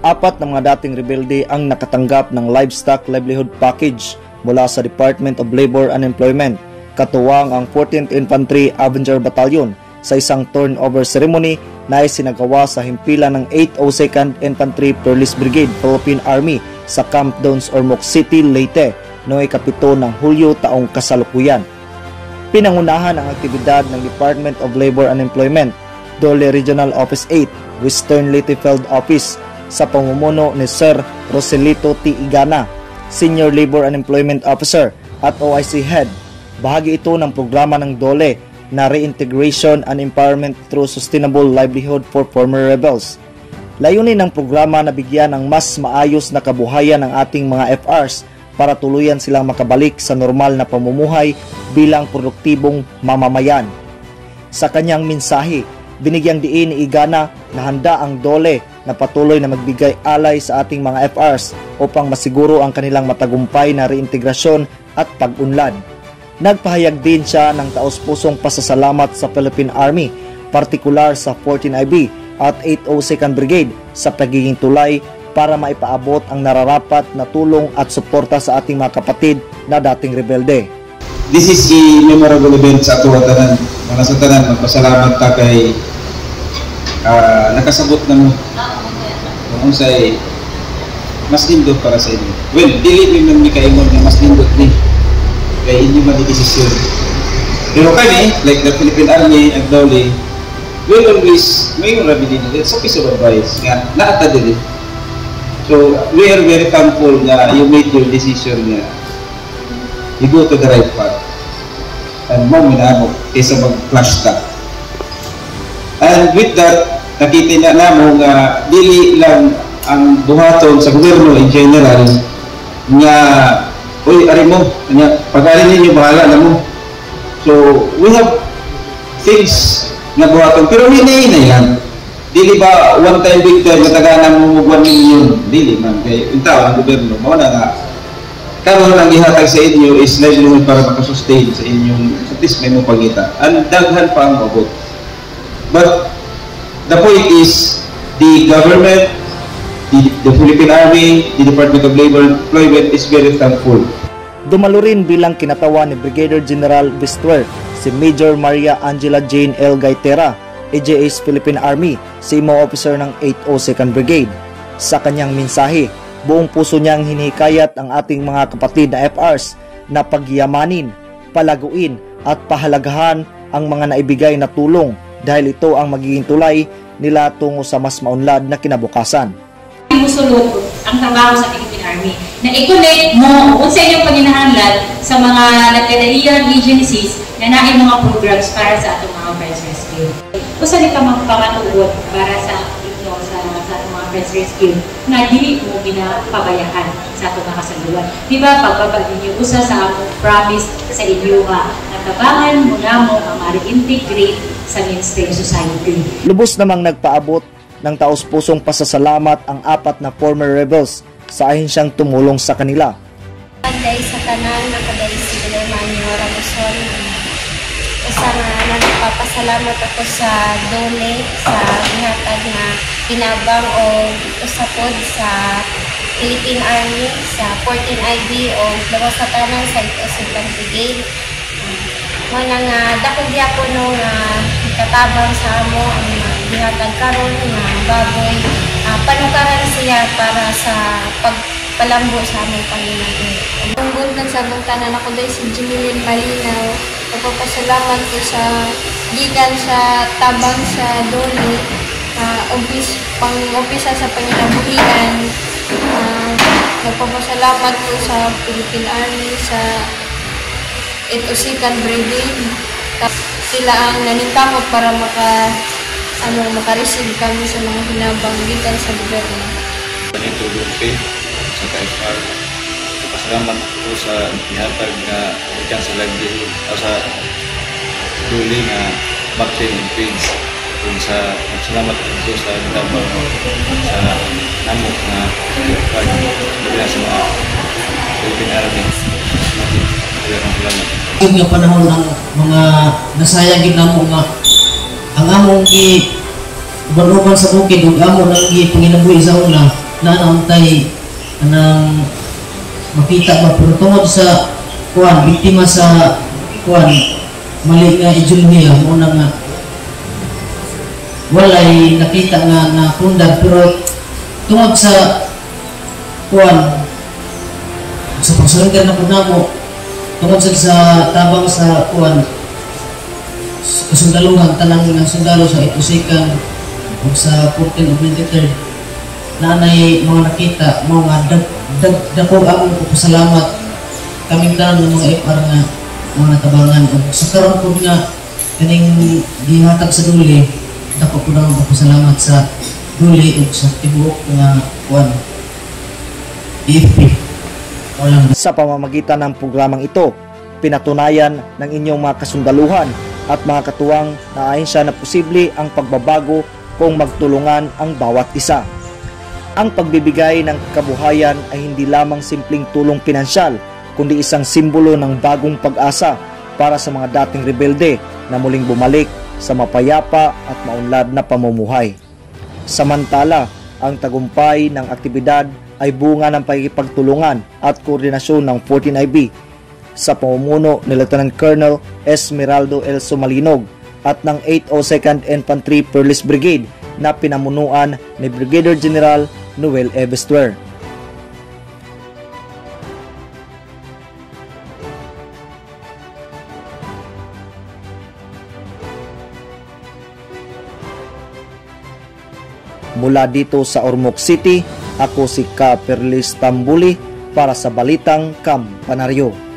Apat na mga dating rebelde ang nakatanggap ng Livestock Livelihood Package mula sa Department of Labor and Employment, katuwang ang 14th Infantry Avenger Battalion sa isang turnover ceremony na isinagawa sa himpilan ng 802nd Infantry Police Brigade Philippine Army sa Camp Downs, Ormoc City, Leyte noong 7 ng Hulyo taong kasalukuyan. Pinangunahan ang aktibidad ng Department of Labor and Employment, Dole Regional Office 8, Western Leyte Field Office sa pamumuno ni Sir Roselito T. Igana, Senior Labor and Employment Officer at OIC Head. Bahagi ito ng programa ng Dole na Reintegration and Empowerment through Sustainable Livelihood for Former Rebels. Layunin ng programa na bigyan ng mas maayos na kabuhayan ng ating mga FRs para tuluyan silang makabalik sa normal na pamumuhay bilang produktibong mamamayan. Sa kanyang mensahe, binigyang diin ni Igana na handa ang Dole na patuloy na magbigay alay sa ating mga FRs upang masiguro ang kanilang matagumpay na reintegrasyon at pag-unlad. Nagpahayag din siya ng taos-pusong pasasalamat sa Philippine Army, partikular sa 14IB at 802nd Brigade sa pagiging tulay para maipaabot ang nararapat na tulong at suporta sa ating mga kapatid na dating rebelde. This is a memorable event sa ato tanan. Mga sa tanan, magpasalamat ta kay nakasabot na mo. Kung say mas lindot para sa inyo. Well, dili man mi kaingon nga mas lindot ni kay inyo madidesisyon. Pero kami, like the Philippine Army and Dole, will always may rabi din sa piece of advice nga naata din. So we are very thankful na you made your decision nga you go to the right path. And mo minamo kaysa mag-flash ta. And with that, nakita na namo nga dili lang ang buhaton sa gobyerno in general nga uy, ari mo, pag-alin ninyo, bahala na mo. So, we have things na buhaton, pero hinay-hinay lang. Dili ba one time big time mataganan mo 1 million? Dili man. Kaya yung tao, ang gobyerno, mauna nga. Karoon lang ihatag sa inyo is livelihood para makasustain sa inyong, at least may mapagita. Ang daghan pa ang mabot. But, the point is, the government, the Philippine Army, the Department of Labor and Employment is very thankful. Dumalo rin bilang kinatawan ni Brigadier General Bistuer si Major Maria Angela Jane L. Gaitera, AJA's Philippine Army, SIMO officer ng 802nd Brigade. Sa kanyang mensahe, buong puso niyang hinihikayat ang ating mga kapatid na FRs na pagyamanin, palaguin at pahalagahan ang mga naibigay na tulong dahil ito ang magiging tulay nila tungo sa mas maunlad na kinabukasan. Musulot ang trabaho sa Philippine Army na i-connect mo kung sa inyong paginahanlan sa mga nagkadaiyang agencies na nain mga programs para sa atong mga Friends Rescue. Kung saan ka magpangatugot para sa inyo sa atong mga Friends Rescue na dili mo ginapabayahan sa atong mga kasaluan. Diba, pagbaba ninyo usa sa among promise sa inyo ha, natabangan mo na mo ang ma-reintegrate sa mainstream society. Lubos namang nagpaabot ng taos-pusong pasasalamat ang apat na former rebels sa ahensyang tumulong sa kanila. Panday sa tanan na kaday si Manyo Ramoson. Usa nga nagpapasalamat ako sa Dole sa gihatag na pinabang o usapod sa Philippine Army, sa 14IB o lawas sa tanan sa 802nd Brigade. Wala nga dako gyapon no nga katabang sa amo ang gihatag karon nga baboy panukaran siya para sa pagpalambo sa among Panginoon. Ang buntan sa among tanan ako dahil si Jimilyn Malinaw. Nagpapasalamat ko sa gikan sa tabang sa Dole, pang-umpisa sa panginabuhian. Nagpapasalamat ko sa Philippine Army, sa 802nd Brigade. Sila ang naningkamot para maka-receive kami sa mga hinabang gikan sa gobyerno. Panito Dulce sa KFR. Pasalamat ko sa ihatag na ikan sa livelihood o sa Dole na vaccine and feeds. Kung sa salamat ko sa hinabang sa namok na pagkakita sa mga Philippine Army. Yung nga panahon ng mga nasayagin na mo nga ang among gi baruban sa bukid ug amo nang gi panginabuhi sa una na nauntay anang makita ba, pero tungod sa kuan biktima sa kuan mali nga ideolohiya mo na nga walay nakita nga na pundag, pero tungod sa kuan sa pagsulungan na po namo tungod sa tabang sa kuan kasundaluhan tanang ng sundalo sa itusikan o sa 14 of 23rd nanay mga nakita mga dako ang pasalamat kaming tanan ng mga FR nga mga natabangan o sa karon po nga kaning gihatag sa duli dako po nang pasalamat sa duli o sa tibuok nga kuan EFP. Sa pamamagitan ng programang ito, pinatunayan ng inyong mga kasundaluhan at mga katuwang na ahensya na posible ang pagbabago kung magtulungan ang bawat isa. Ang pagbibigay ng kabuhayan ay hindi lamang simpleng tulong pinansyal, kundi isang simbolo ng bagong pag-asa para sa mga dating rebelde na muling bumalik sa mapayapa at maunlad na pamumuhay. Samantala, ang tagumpay ng aktibidad ay bunga ng pagkikipagtulungan at koordinasyon ng 14IB sa pamumuno ni Lieutenant Colonel Esmeraldo L. Sumalinog at ng 802nd Infantry Perlis Brigade na pinamunuan ni Brigadier General Noel Ebestuer. Mula dito sa Ormoc City, ako si Ka Perlis Tambuli para sa Balitang Kampanaryo.